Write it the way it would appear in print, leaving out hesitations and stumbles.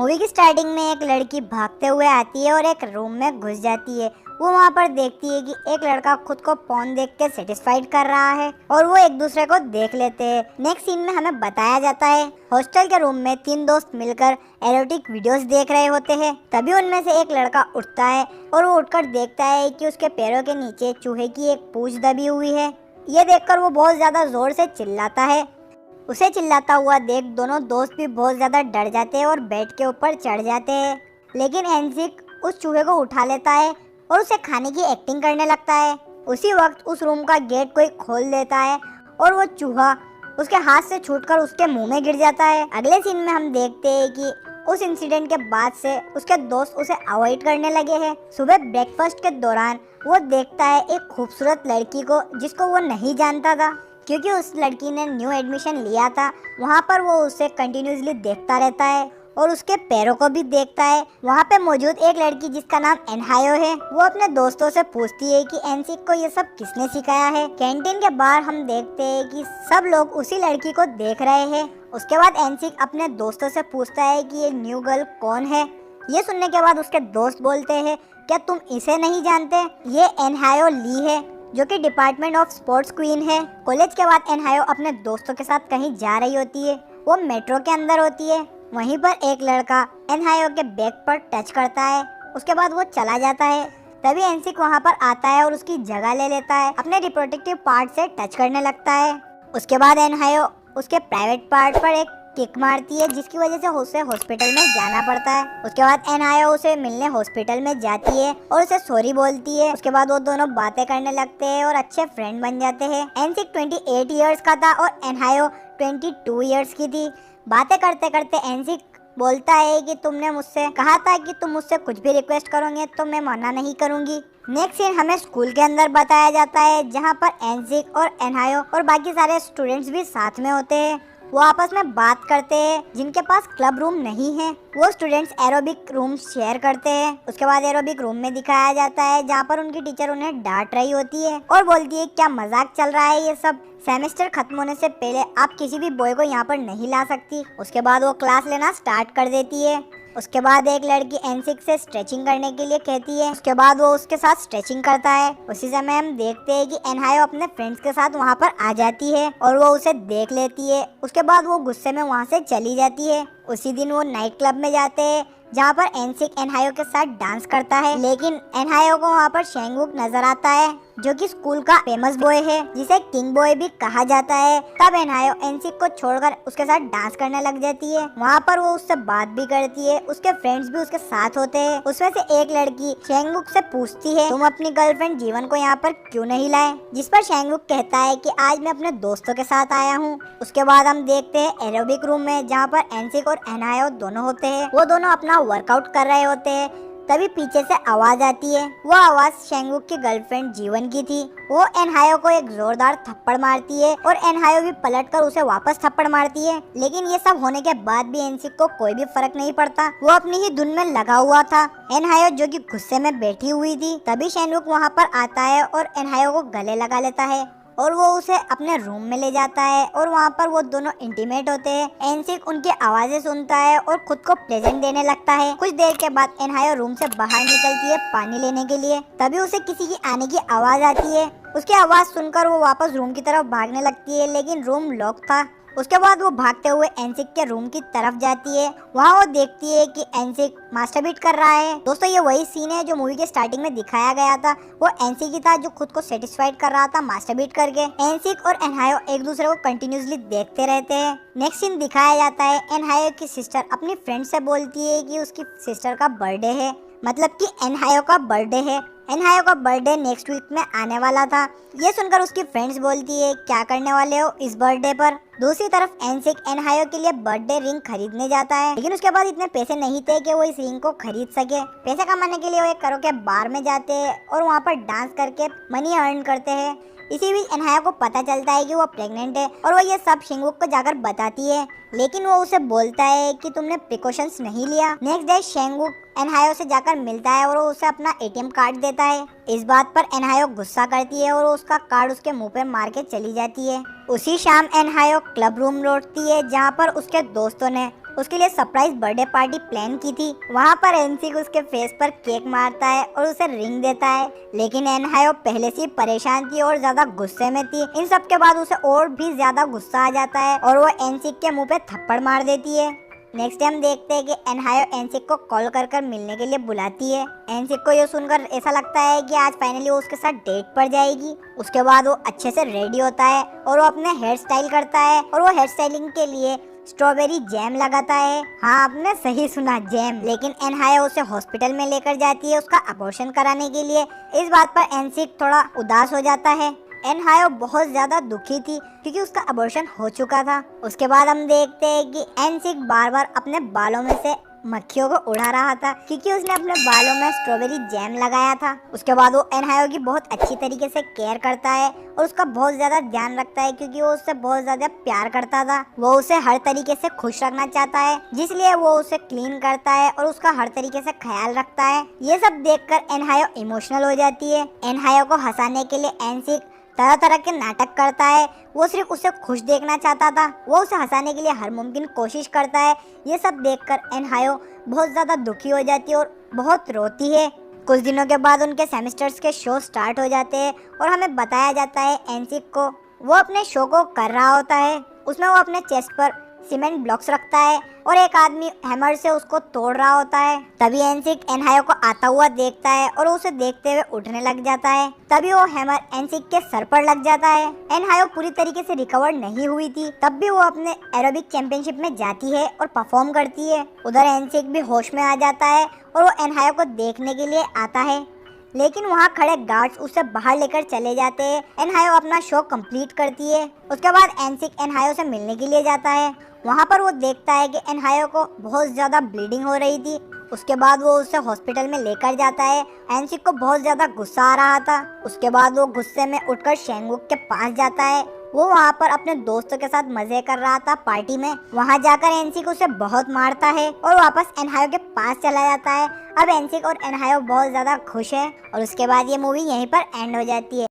Movie की starting में एक लड़की भागते हुए आती है और एक रूम में घुस जाती है। वो वहाँ पर देखती है कि एक लड़का खुद को पॉर्न देख के सेटिस्फाइड कर रहा है और वो एक दूसरे को देख लेते हैं। नेक्स्ट सीन में हमें बताया जाता है हॉस्टल के रूम में 3 दोस्त मिलकर एरोटिक वीडियोस देख रहे होते हैं। तभी उनमें से एक लड़का उठता है और वो उठकर देखता है कि उसके पैरों के नीचे चूहे की एक पूंछ दबी हुई है। ये देखकर वो बहुत ज्यादा जोर से चिल्लाता है। उसे चिल्लाता हुआ देख दोनों दोस्त भी बहुत ज्यादा डर जाते हैं और बेड के ऊपर चढ़ जाते हैं। लेकिन एनसिक उस चूहे को उठा लेता है और उसे खाने की एक्टिंग करने लगता है। उसी वक्त उस रूम का गेट कोई खोल देता है और वो चूहा उसके हाथ से छूटकर उसके मुंह में गिर जाता है। अगले सीन में हम देखते हैं कि उस इंसिडेंट के बाद से उसके दोस्त उसे अवॉइड करने लगे हैं। सुबह ब्रेकफास्ट के दौरान वो देखता है एक खूबसूरत लड़की को जिसको वो नहीं जानता था, क्योंकि उस लड़की ने न्यू एडमिशन लिया था। वहाँ पर वो उसे कंटिन्यूसली देखता रहता है और उसके पैरों को भी देखता है। वहाँ पे मौजूद एक लड़की जिसका नाम एनहायो है, वो अपने दोस्तों से पूछती है कि एनसिक को ये सब किसने सिखाया है। कैंटीन के बाहर हम देखते हैं कि सब लोग उसी लड़की को देख रहे हैं। उसके बाद एनसिक अपने दोस्तों से पूछता है कि ये न्यू गर्ल कौन है। ये सुनने के बाद उसके दोस्त बोलते हैं, क्या तुम इसे नहीं जानते? ये एनहायो ली है जो कि डिपार्टमेंट ऑफ स्पोर्ट्स क्वीन है। कॉलेज के बाद एनहायो अपने दोस्तों के साथ कहीं जा रही होती है। वो मेट्रो के अंदर होती है। वहीं पर एक लड़का एनहायो के बैग पर टच करता है। उसके बाद वो चला जाता है। तभी एनसिक वहां पर आता है और उसकी जगह ले लेता है। अपने रिप्रोडक्टिव पार्ट से टच करने लगता है। उसके बाद एनहायो उसके प्राइवेट पार्ट पर एक किक मारती है, जिसकी वजह से उसे हॉस्पिटल में जाना पड़ता है। उसके बाद एनहायो उसे मिलने हॉस्पिटल में जाती है और उसे सॉरी बोलती है। उसके बाद वो दोनों बातें करने लगते हैं और अच्छे फ्रेंड बन जाते हैं। एनसिक 28 इयर्स का था और एनहायो 22 इयर्स की थी। बातें करते करते एनसिक बोलता है कि तुमने मुझसे कहा था कि तुम मुझसे कुछ भी रिक्वेस्ट करोगे तो मैं मना नहीं करूंगी। नेक्स्ट सीन हमें स्कूल के अंदर बताया जाता है, जहां पर एनसिक और एनहायो और बाकी सारे स्टूडेंट्स भी साथ में होते हैं। वो आपस में बात करते हैं। जिनके पास क्लब रूम नहीं है वो स्टूडेंट्स एरोबिक रूम शेयर करते हैं। उसके बाद एरोबिक रूम में दिखाया जाता है जहाँ पर उनकी टीचर उन्हें डांट रही होती है और बोलती है क्या मजाक चल रहा है ये सब, सेमेस्टर खत्म होने से पहले आप किसी भी बॉय को यहाँ पर नहीं ला सकती। उसके बाद वो क्लास लेना स्टार्ट कर देती है। उसके बाद एक लड़की एनसिक से स्ट्रेचिंग करने के लिए कहती है। उसके बाद वो उसके साथ स्ट्रेचिंग करता है। उसी समय हम देखते हैं कि एनहायो अपने फ्रेंड्स के साथ वहाँ पर आ जाती है और वो उसे देख लेती है। उसके बाद वो गुस्से में वहाँ से चली जाती है। उसी दिन वो नाइट क्लब में जाते हैं जहाँ पर एनसिक एनहायो के साथ डांस करता है। लेकिन एनहायो को वहाँ पर शेंगवुक नजर आता है जो कि स्कूल का फेमस बॉय है, जिसे किंग बॉय भी कहा जाता है। तब एनहायो एनसिक को छोड़कर उसके साथ डांस करने लग जाती है। वहाँ पर वो उससे बात भी करती है। उसके फ्रेंड्स भी उसके साथ होते हैं। उसमें से एक लड़की शेंगवुक से पूछती है, तुम अपनी गर्लफ्रेंड जीवन को यहाँ पर क्यों नहीं लाए? जिस पर शेंगवुक कहता है कि आज मैं अपने दोस्तों के साथ आया हूँ। उसके बाद हम देखते हैं एरोबिक रूम में जहाँ पर एनसिक और एनहायो दोनों होते हैं। वो दोनों अपना वर्कआउट कर रहे होते हैं। तभी पीछे से आवाज आती है। वो आवाज शेंगवुक की गर्लफ्रेंड जीवन की थी। वो एनहायो को एक जोरदार थप्पड़ मारती है और एनहायो भी पलटकर उसे वापस थप्पड़ मारती है। लेकिन ये सब होने के बाद भी एनसिक को कोई भी फर्क नहीं पड़ता। वो अपनी ही धुन में लगा हुआ था। एनहायो जो कि गुस्से में बैठी हुई थी। तभी शेंगवुक वहाँ पर आता है और एनहायो को गले लगा लेता है और वो उसे अपने रूम में ले जाता है और वहाँ पर वो दोनों इंटीमेट होते हैं। एनसिक उनकी आवाजें सुनता है और खुद को प्रेजेंट देने लगता है। कुछ देर के बाद एनहायो रूम से बाहर निकलती है पानी लेने के लिए। तभी उसे किसी की आने की आवाज आती है। उसकी आवाज सुनकर वो वापस रूम की तरफ भागने लगती है, लेकिन रूम लॉक था। उसके बाद वो भागते हुए एनसिक के रूम की तरफ जाती है। वहाँ वो देखती है कि एनसिक मास्टरबीट कर रहा है। दोस्तों ये वही सीन है जो मूवी के स्टार्टिंग में दिखाया गया था। वो एनसिक ही था जो खुद को सेटिस्फाइड कर रहा था मास्टरबीट करके। एनसिक और एनहायो एक दूसरे को कंटिन्यूसली देखते रहते हैं। नेक्स्ट सीन दिखाया जाता है एनहायो की सिस्टर अपनी फ्रेंड से बोलती है कि उसकी सिस्टर का बर्थडे है, मतलब कि एनहायो का बर्थडे है। एनहायो का बर्थडे नेक्स्ट वीक में आने वाला था। ये सुनकर उसकी फ्रेंड्स बोलती है क्या करने वाले हो इस बर्थडे पर। दूसरी तरफ एनसिक एनहायो के लिए बर्थडे रिंग खरीदने जाता है, लेकिन उसके बाद इतने पैसे नहीं थे कि वो इस रिंग को खरीद सके। पैसे कमाने के लिए वो एक करोके बार में जाते हैं और वहाँ पर डांस करके मनी अर्न करते हैं। इसी बीच एनहायो को पता चलता है कि वो प्रेग्नेंट है और वो ये सब शेंगवुक को जाकर बताती है, लेकिन वो उसे बोलता है कि तुमने प्रिकॉशंस नहीं लिया। नेक्स्ट डे शेंगवुक एनहायो से जाकर मिलता है और वो उसे अपना एटीएम कार्ड देता है। इस बात पर एनहायो गुस्सा करती है और उसका कार्ड उसके मुंह पे मार के चली जाती है। उसी शाम एनहायो क्लब रूम लौटती है जहाँ पर उसके दोस्तों ने उसके लिए सरप्राइज बर्थडे पार्टी प्लान की थी। वहाँ पर एनसिक उसके फेस पर केक मारता है और उसे रिंग देता है, लेकिन एनहायो पहले से परेशान थी और ज्यादा गुस्से में थी। इन सब के बाद उसे और भी ज्यादा गुस्सा आ जाता है और वो एनसिक के मुंह पे थप्पड़ मार देती है। नेक्स्ट टाइम देखते हैं कि एनहायो एनसिक को कॉल कर मिलने के लिए बुलाती है। एनसिक को ये सुनकर ऐसा लगता है कि आज फाइनली वो उसके साथ डेट पर जाएगी। उसके बाद वो अच्छे से रेडी होता है और वो अपने हेयर स्टाइल करता है और वो हेयर स्टाइलिंग के लिए स्ट्रॉबेरी जैम लगाता है। हाँ, आपने सही सुना, जैम। लेकिन एनहायो उसे हॉस्पिटल में लेकर जाती है उसका अबॉर्शन कराने के लिए। इस बात पर एनसिक थोड़ा उदास हो जाता है। एनहायो बहुत ज्यादा दुखी थी क्योंकि उसका अबॉर्शन हो चुका था। उसके बाद हम देखते हैं कि एनसिक बार बार अपने बालों में से मक्खियों को उड़ा रहा था क्योंकि उसने अपने बालों में स्ट्रॉबेरी जैम लगाया था। उसके बाद वो एनहायो की बहुत अच्छी तरीके से केयर करता है और उसका बहुत ज्यादा ध्यान रखता है क्योंकि वो उससे बहुत ज्यादा प्यार करता था। वो उसे हर तरीके से खुश रखना चाहता है, जिसलिए वो उसे क्लीन करता है और उसका हर तरीके से ख्याल रखता है। ये सब देखकर एनहायो इमोशनल हो जाती है। एनहायो को हंसाने के लिए एनसिक तरह तरह के नाटक करता है। वो सिर्फ उसे खुश देखना चाहता था, वो उसे हंसाने के लिए हर मुमकिन कोशिश करता है। ये सब देखकर एनहायो बहुत ज़्यादा दुखी हो जाती है और बहुत रोती है। कुछ दिनों के बाद उनके सेमेस्टर्स के शो स्टार्ट हो जाते हैं और हमें बताया जाता है एनसिक को वो अपने शो को कर रहा होता है। उसमें वो अपने चेस्ट पर सीमेंट ब्लॉक्स रखता है और एक आदमी हैमर से उसको तोड़ रहा होता है। तभी एनसिक एनहायो को आता हुआ देखता है और उसे देखते हुए उठने लग जाता है। तभी वो हैमर एनसिक के सर पर लग जाता है। एनहायो पूरी तरीके से रिकवर नहीं हुई थी, तब भी वो अपने एरोबिक चैंपियनशिप में जाती है और परफॉर्म करती है। उधर एनसिक भी होश में आ जाता है और वो एनहायो को देखने के लिए आता है, लेकिन वहाँ खड़े गार्ड्स उसे बाहर लेकर चले जाते हैं। एनहायो अपना शो कंप्लीट करती है। उसके बाद एनसिक एनहायो से मिलने के लिए जाता है। वहाँ पर वो देखता है कि एनहायो को बहुत ज़्यादा ब्लीडिंग हो रही थी। उसके बाद वो उसे हॉस्पिटल में लेकर जाता है। एनसिक को बहुत ज़्यादा गुस्सा आ रहा था। उसके बाद वो गुस्से में उठकर शेंगुक के पास जाता है। वो वहाँ पर अपने दोस्तों के साथ मजे कर रहा था पार्टी में। वहाँ जाकर एनसिक उसे बहुत मारता है और वापस एनहायो के पास चला जाता है। अब एनसिक और एनहायो बहुत ज़्यादा खुश है और उसके बाद ये मूवी यहीं पर एंड हो जाती है।